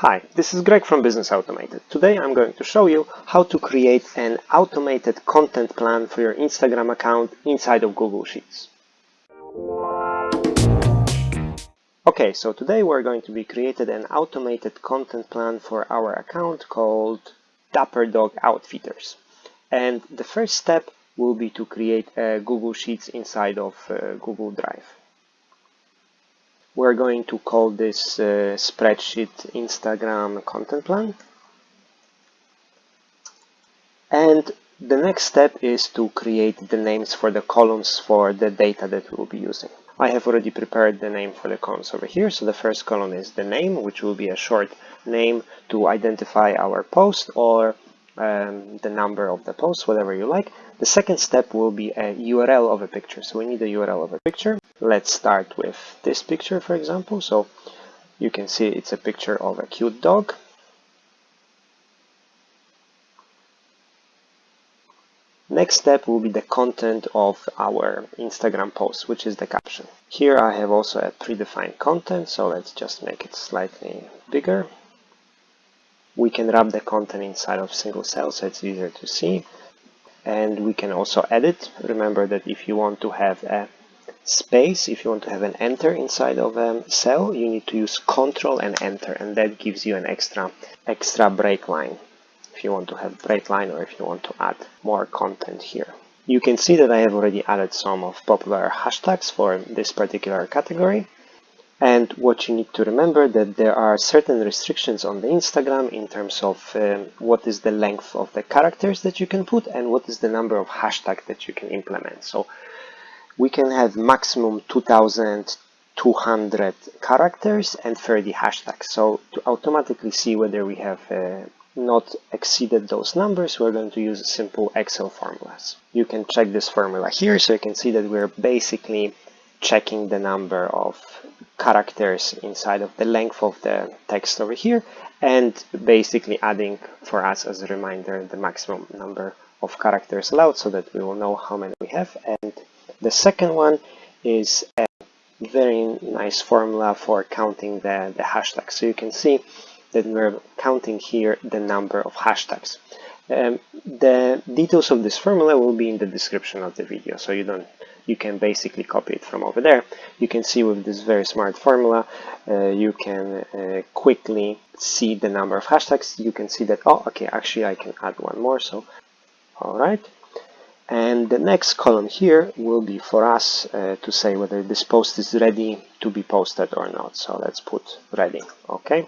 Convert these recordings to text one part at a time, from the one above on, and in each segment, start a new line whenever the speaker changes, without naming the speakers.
Hi, this is Greg from Business Automated. Today I'm going to show you how to create an automated content plan for your Instagram account inside of Google Sheets. Okay, so today we're going to be created an automated content plan for our account called Dapper Dog Outfitters. And the first step will be to create a Google Sheets inside of Google Drive. We're going to call this spreadsheet Instagram content plan. And the next step is to create the names for the columns for the data that we'll be using. I have already prepared the name for the columns over here. So the first column is the name, which will be a short name to identify our post or the number of the post, whatever you like. The second step will be a URL of a picture. So we need a URL of a picture. Let's start with this picture, for example. So you can see it's a picture of a cute dog. Next step will be the content of our Instagram post, which is the caption. Here I have also a predefined content, so let's just make it slightly bigger. We can wrap the content inside of single cell so it's easier to see. And we can also edit. Remember that if you want to have a space, if you want to have an enter inside of a cell, you need to use Control and Enter, and that gives you an extra break line. If you want to have break line or if you want to add more content here. You can see that I have already added some of popular hashtags for this particular category. And what you need to remember that there are certain restrictions on the Instagram in terms of what is the length of the characters that you can put and what is the number of hashtags that you can implement. So we can have maximum 2,200 characters and 30 hashtags. So to automatically see whether we have not exceeded those numbers, we're going to use simple Excel formulas. You can check this formula here, so you can see that we're basically checking the number of characters inside of the length of the text over here and basically adding for us as a reminder the maximum number of characters allowed so that we will know how many we have. And the second one is a very nice formula for counting the hashtags. So you can see that we're counting here the number of hashtags. The details of this formula will be in the description of the video, so you can basically copy it from over there. You can see with this very smart formula, you can quickly see the number of hashtags. You can see that, oh, okay, actually I can add one more, so all right. And the next column here will be for us to say whether this post is ready to be posted or not. So let's put ready, okay.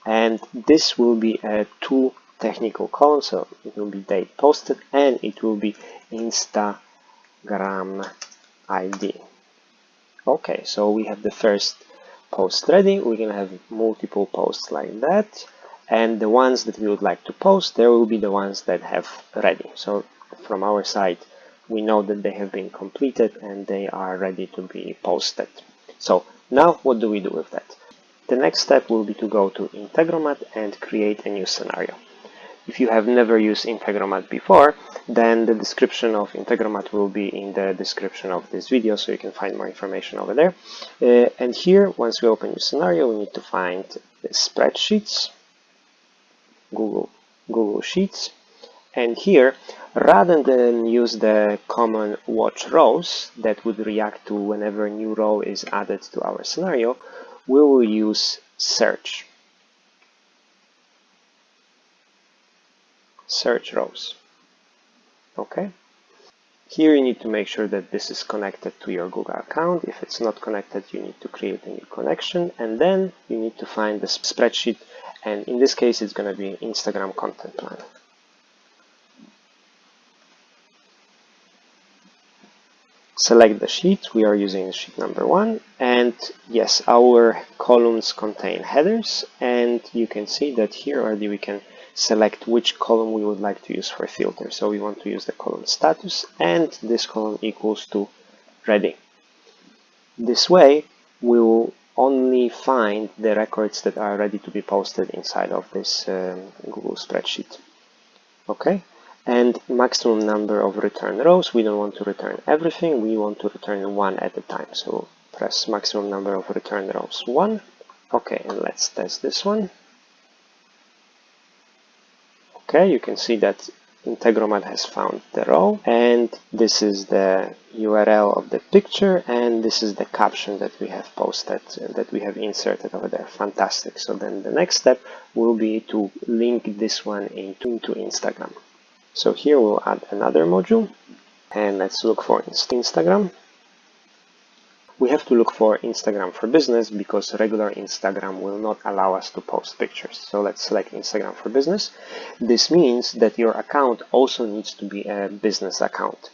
And this will be a two technical column, so it will be date posted and it will be Instagram ID. Okay, so we have the first post ready. We're gonna have multiple posts like that, and the ones that we would like to post, there will be the ones that have ready. So from our side, we know that they have been completed and they are ready to be posted. So now what do we do with that? The next step will be to go to Integromat and create a new scenario. If you have never used Integromat before, then the description of Integromat will be in the description of this video, so you can find more information over there. And here, once we open your scenario, we need to find the spreadsheets, Google Sheets. And here, rather than use the common watch rows that would react to whenever a new row is added to our scenario, we will use search rows. Okay. Here you need to make sure that this is connected to your Google account. If it's not connected, you need to create a new connection, and then you need to find the spreadsheet, and in this case it's going to be Instagram content plan. Select the sheet. We are using sheet number 1, and yes, our columns contain headers, and you can see that here already we can select which column we would like to use for filter. So we want to use the column status, and this column equals to ready. This way we will only find the records that are ready to be posted inside of this Google spreadsheet. Okay. And maximum number of return rows, we don't want to return everything, we want to return one at a time. So press maximum number of return rows 1. Okay, and let's test this one. Okay, you can see that Integromat has found the row, and this is the URL of the picture, and this is the caption that we have posted, that we have inserted over there. Fantastic. So then the next step will be to link this one into Instagram. So here we'll add another module, and let's look for Instagram. We have to look for Instagram for Business because regular Instagram will not allow us to post pictures. So let's select Instagram for Business. This means that your account also needs to be a business account.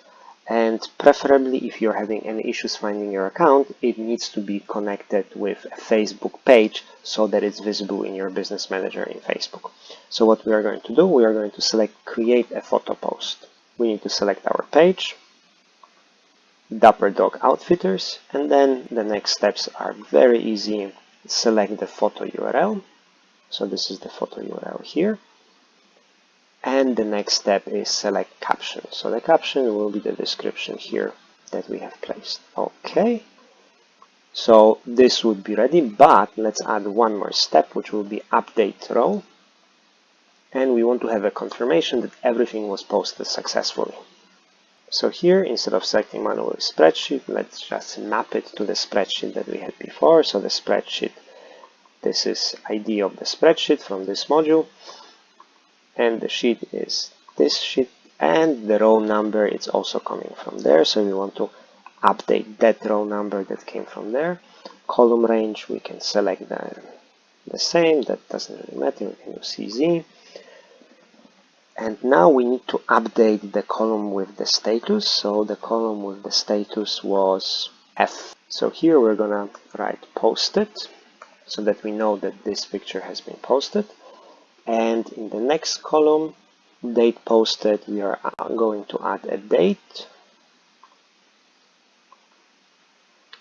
And preferably, if you're having any issues finding your account, it needs to be connected with a Facebook page so that it's visible in your business manager in Facebook. So what we are going to do, we are going to select Create a Photo Post. We need to select our page, Dapper Dog Outfitters, and then the next steps are very easy. Select the photo URL. So this is the photo URL here. And the next step is select caption. So the caption will be the description here that we have placed. Okay. So this would be ready, but let's add one more step, which will be update row. And we want to have a confirmation that everything was posted successfully. So here, instead of selecting manually spreadsheet, let's just map it to the spreadsheet that we had before. So the spreadsheet, this is ID of the spreadsheet from this module, and the sheet is this sheet, and the row number is also coming from there. So we want to update that row number that came from there. Column range, we can select the same, that doesn't really matter, we can do CZ. And now we need to update the column with the status. So the column with the status was F. So here we're gonna write posted so that we know that this picture has been posted. And in the next column, date posted, we are going to add a date.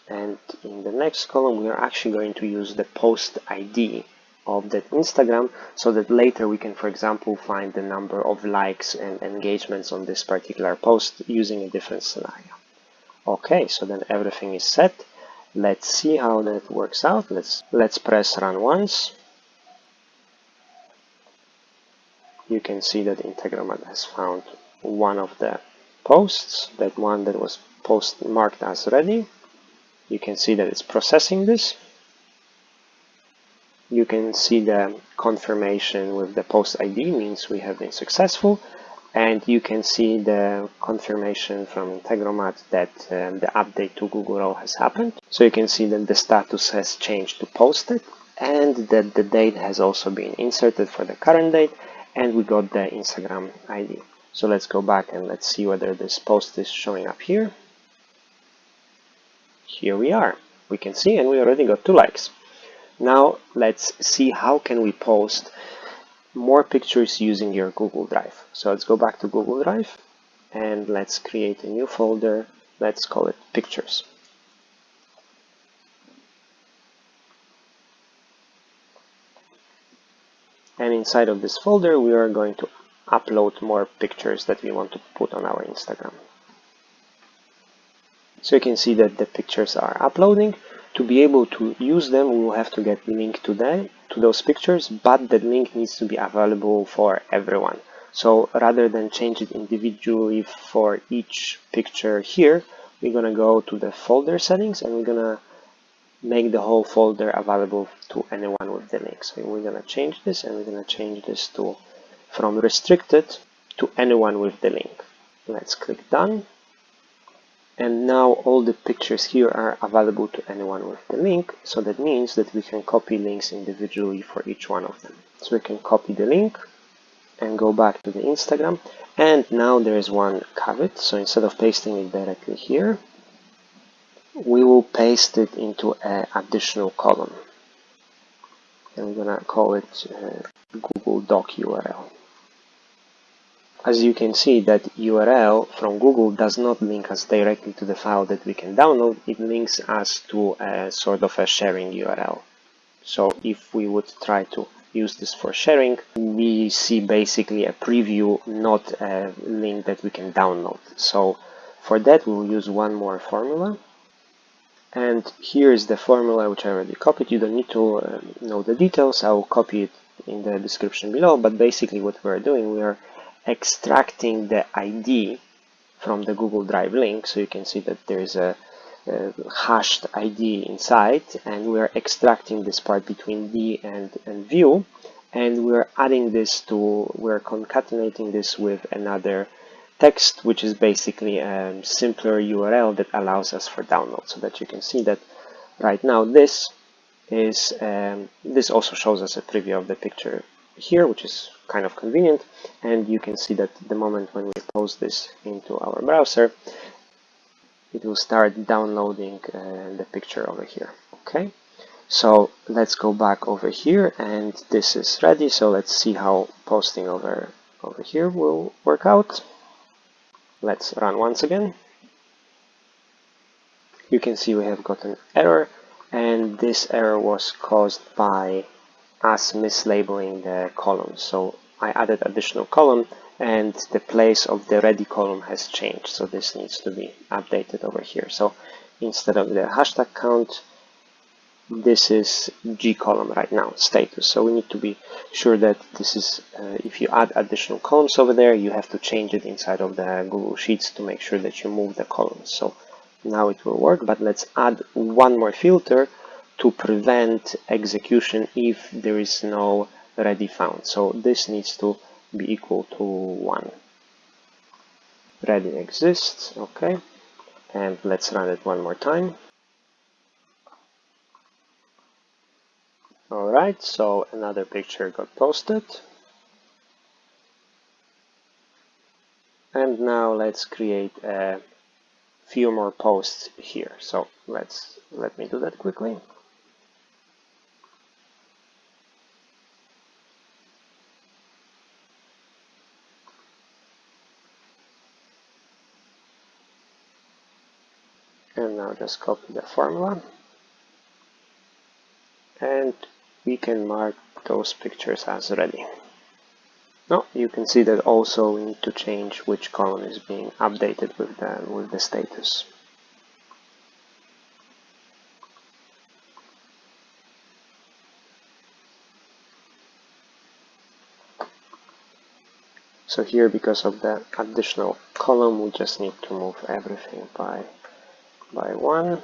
And in the next column, we are actually going to use the post ID of that Instagram so that later we can, for example, find the number of likes and engagements on this particular post using a different scenario. Okay, so then everything is set. Let's see how that works out. Let's press run once. You can see that Integromat has found one of the posts, that one that was marked as ready. You can see that it's processing this. You can see the confirmation with the post ID means we have been successful, and you can see the confirmation from Integromat that the update to Google Row has happened. So you can see that the status has changed to posted, and that the date has also been inserted for the current date, and we got the Instagram ID. So let's go back and let's see whether this post is showing up here. Here we are. We can see, and we already got 2 likes. Now let's see how can we post more pictures using your Google Drive. So let's go back to Google Drive and let's create a new folder. Let's call it Pictures. And inside of this folder, we are going to upload more pictures that we want to put on our Instagram. So you can see that the pictures are uploading. To be able to use them, we will have to get link to those pictures, but that link needs to be available for everyone. So rather than change it individually for each picture here, we're going to go to the folder settings and we're going to make the whole folder available to anyone with the link. So we're going to change this, and we're going to change this to from restricted to anyone with the link. Let's click done. And now all the pictures here are available to anyone with the link. So that means that we can copy links individually for each one of them. So we can copy the link and go back to the Instagram. And now there is one caveat. So instead of pasting it directly here, we will paste it into an additional column. And we're going to call it Google Doc URL. As you can see, that URL from Google does not link us directly to the file that we can download. It links us to a sort of a sharing URL. So if we would try to use this for sharing, we see basically a preview, not a link that we can download. So for that, we will use one more formula. And here is the formula which I already copied. You don't need to know the details. I will copy it in the description below, but basically what we're doing, we are extracting the ID from the Google Drive link. So you can see that there's a hashed ID inside, and we're extracting this part between D and view, and we're adding this to, we're concatenating this with another text, which is basically a simpler URL that allows us for download. So that you can see that right now this is this also shows us a preview of the picture here, which is kind of convenient, and you can see that the moment when we post this into our browser, it will start downloading the picture over here. Okay, so let's go back over here, and this is ready. So let's see how posting over here will work out. Let's run once again. You can see we have got an error, and this error was caused by us mislabeling the columns. So I added additional column, and the place of the ready column has changed. So this needs to be updated over here. So instead of the hashtag count, this is G column right now, status. So we need to be sure that this is, if you add additional columns over there, you have to change it inside of the Google Sheets to make sure that you move the columns. So now it will work, but let's add one more filter to prevent execution if there is no ready found. So this needs to be equal to 1. Ready exists, okay, and let's run it one more time. Alright, so another picture got posted. And now let's create a few more posts here. So let me do that quickly. And now just copy the formula. And we can mark those pictures as ready. Now you can see that also we need to change which column is being updated with the status. So here, because of the additional column, we just need to move everything by 1.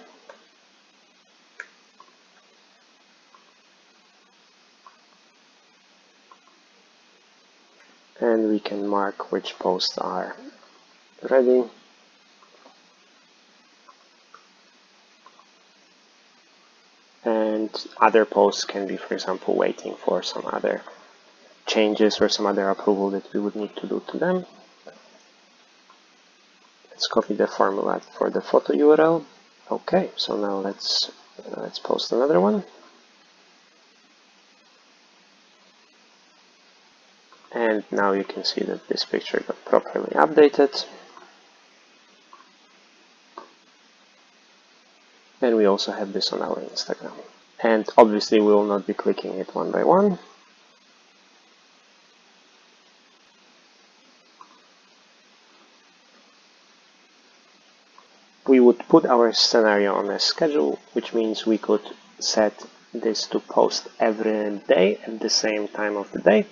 And we can mark which posts are ready. And other posts can be, for example, waiting for some other changes or some other approval that we would need to do to them. Let's copy the formula for the photo URL. Okay, so now let's post another one. And now you can see that this picture got properly updated. And we also have this on our Instagram. And obviously we will not be clicking it one by one. We would put our scenario on a schedule, which means we could set this to post every day at the same time of the day.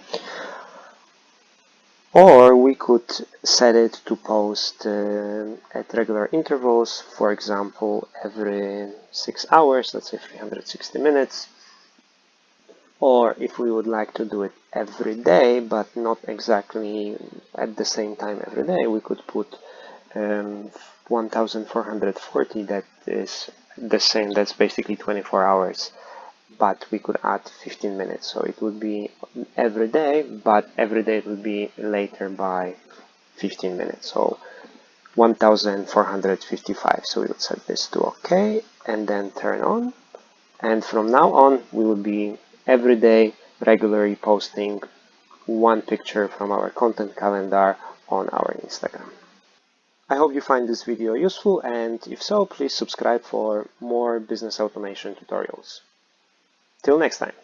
Or we could set it to post at regular intervals, for example, every 6 hours, let's say 360 minutes. Or if we would like to do it every day, but not exactly at the same time every day, we could put 1440, that is the same, that's basically 24 hours. But we could add 15 minutes, so it would be every day, but every day it would be later by 15 minutes, so 1455. So we would set this to OK and then turn on, and from now on we would be every day regularly posting one picture from our content calendar on our Instagram. I hope you find this video useful, and if so, please subscribe for more business automation tutorials. Till next time.